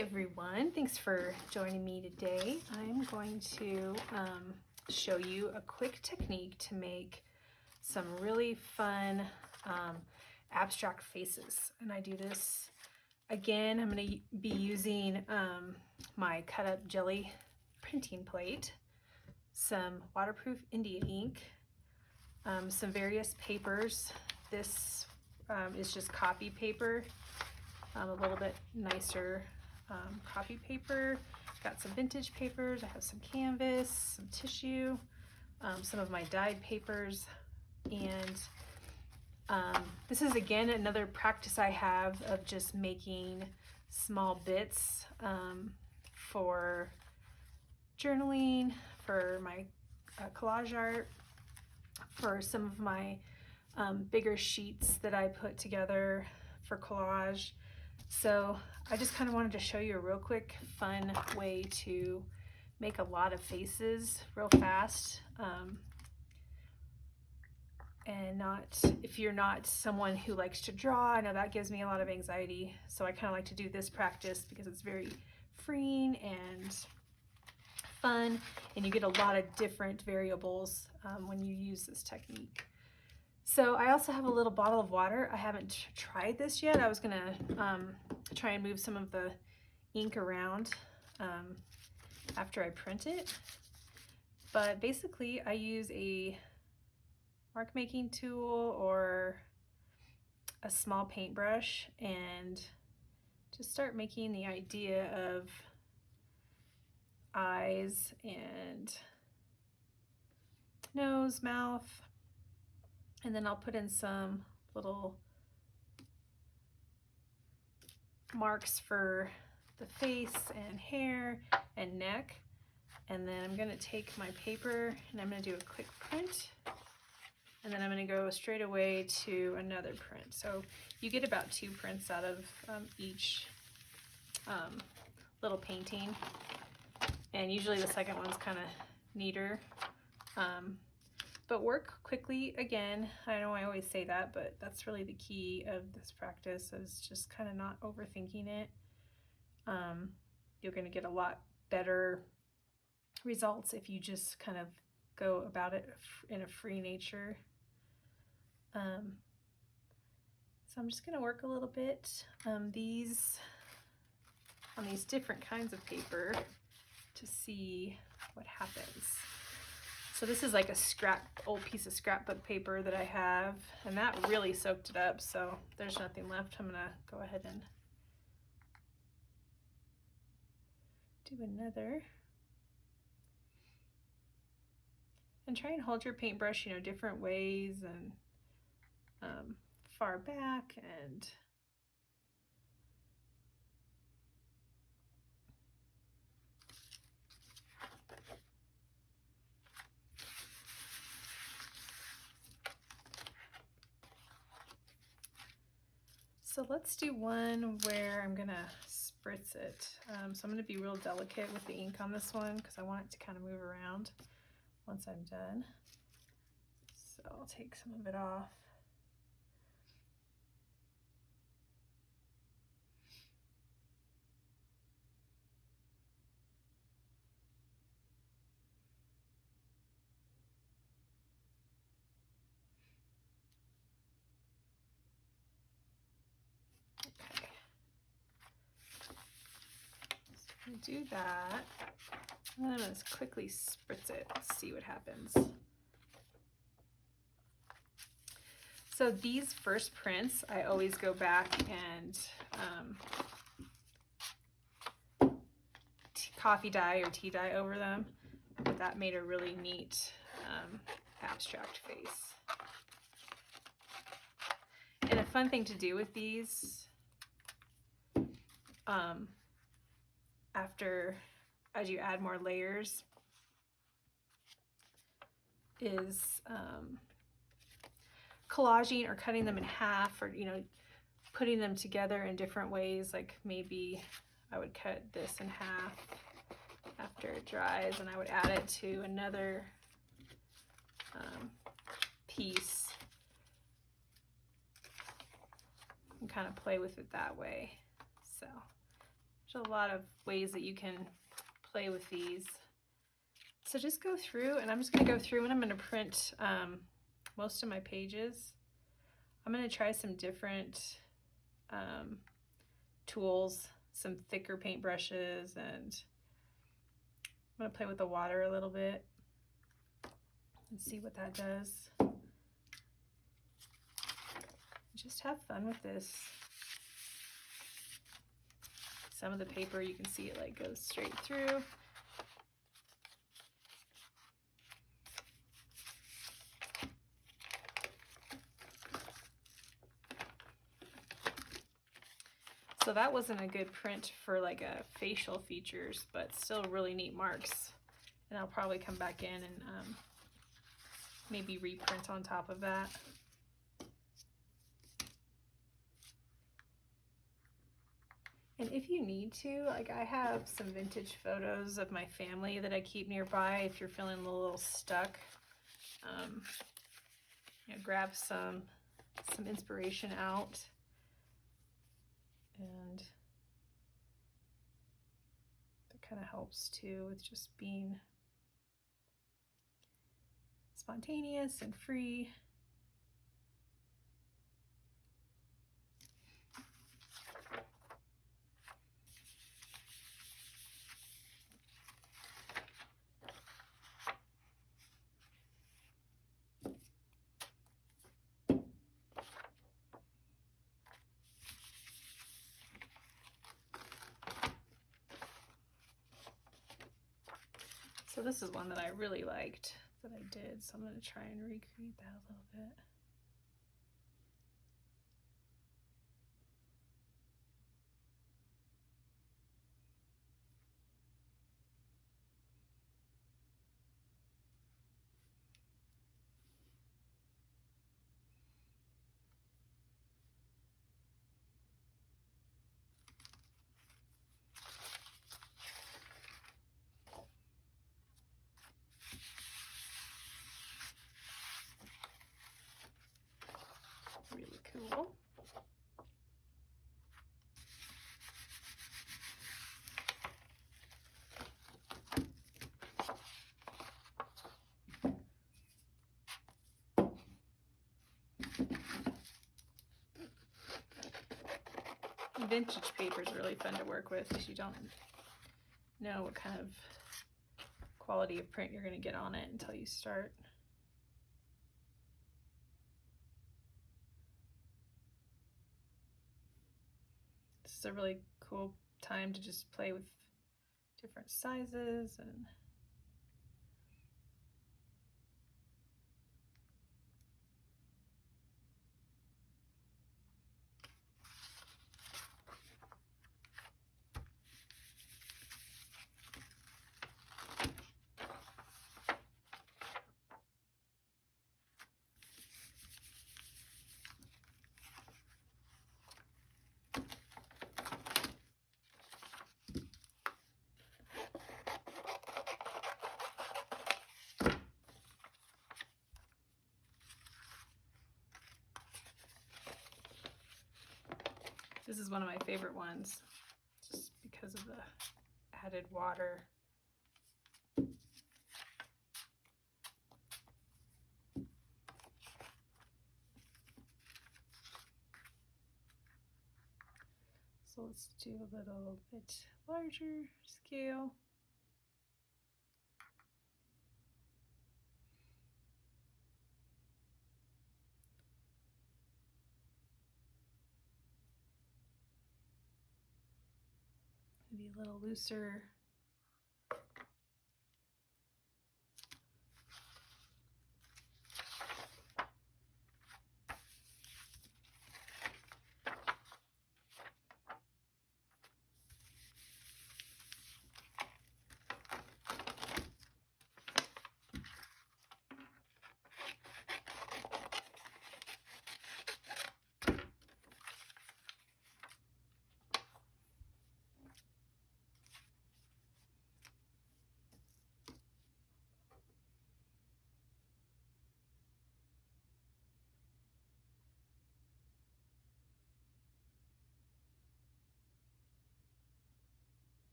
Everyone, thanks for joining me today. I'm going to show you a quick technique to make some really fun abstract faces. And I do this again. I'm going to be using my cut up Gelli printing plate, some waterproof India ink, some various papers. This is just copy paper, a little bit nicer copy paper. Got some vintage papers. I have some canvas, some tissue, some of my dyed papers, and this is again another practice I have of just making small bits for journaling, for my collage art, for some of my bigger sheets that I put together for collage. So I just kind of wanted to show you a real quick fun way to make a lot of faces real fast, and not, if you're not someone who likes to draw, I know that gives me a lot of anxiety, so I kind of like to do this practice because it's very freeing and fun, and you get a lot of different variables when you use this technique. So I also have a little bottle of water. I haven't tried this yet. I was gonna try and move some of the ink around after I print it. But basically I use a mark making tool or a small paintbrush and just start making the idea of eyes and nose, mouth. And then I'll put in some little marks for the face and hair and neck. And then I'm gonna take my paper and I'm gonna do a quick print. And then I'm gonna go straight away to another print. So you get about 2 prints out of each little painting. And usually the second one's kind of neater. But work quickly again. I know I always say that, but that's really the key of this practice, is just kind of not overthinking it. You're going to get a lot better results if you just kind of go about it in a free nature. So I'm just going to work a little bit on these different kinds of paper to see what happens. So this is like a old piece of scrapbook paper that I have, and that really soaked it up, so there's nothing left. I'm gonna go ahead and do another. And try and hold your paintbrush, different ways, and far back, and so let's do one where I'm gonna spritz it. So I'm gonna be real delicate with the ink on this one because I want it to kind of move around once I'm done. So I'll take some of it off. Do that, and then I'm going to quickly spritz it, see what happens. So these first prints, I always go back and coffee dye or tea dye over them, but that made a really neat abstract face. And a fun thing to do with these, as you add more layers, is collaging or cutting them in half, or putting them together in different ways. Like maybe I would cut this in half after it dries, and I would add it to another piece and kind of play with it that way. So There's a lot of ways that you can play with these. So just go through, and I'm just going to go through and I'm going to print most of my pages. I'm going to try some different tools, some thicker paint brushes, and I'm going to play with the water a little bit and see what that does. Just have fun with this. Some of the paper, you can see it like goes straight through. So that wasn't a good print for like a facial features, but still really neat marks. And I'll probably come back in and maybe reprint on top of that. And if you need to, like I have some vintage photos of my family that I keep nearby if you're feeling a little stuck. You know, grab some inspiration out. And that kind of helps too with just being spontaneous and free. So this is one that I really liked that I did, so I'm going to try and recreate that a little bit. Really cool. Vintage paper is really fun to work with because you don't know what kind of quality of print you're going to get on it until you start. This is a really cool time to just play with different sizes and this is one of my favorite ones just because of the added water. So let's do a little bit larger scale. Maybe a little looser.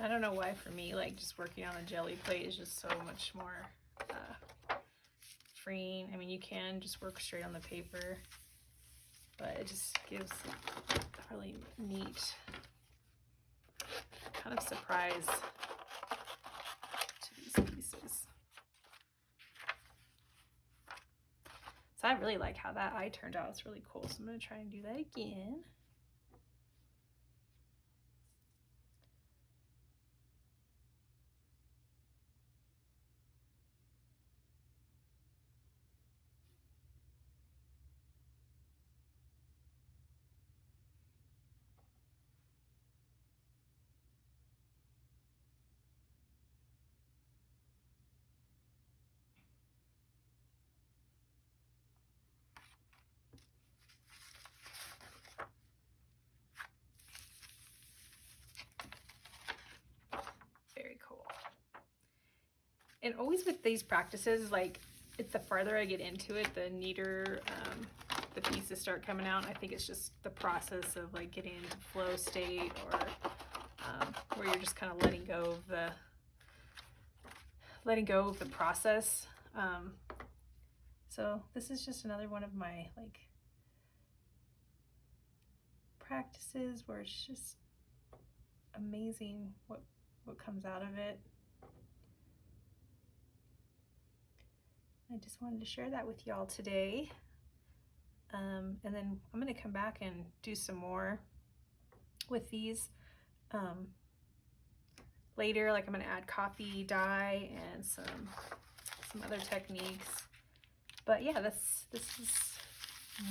I don't know why for me, like just working on a jelly plate is just so much more freeing. I mean, you can just work straight on the paper, but it just gives a really neat kind of surprise to these pieces. So I really like how that eye turned out. It's really cool. So I'm going to try and do that again. Very cool. And always with these practices, like the farther I get into it, the neater the pieces start coming out. I think it's just the process of like getting into flow state, or where you're just kind of letting go of the process. So this is just another one of my like practices where it's just amazing what comes out of it. I just wanted to share that with y'all today. And then I'm going to come back and do some more with these later. Like I'm going to add coffee dye and some other techniques. But yeah, this is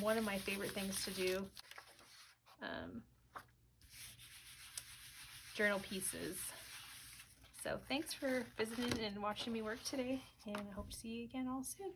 one of my favorite things to do. Journal pieces. So thanks for visiting and watching me work today, and I hope to see you again all soon.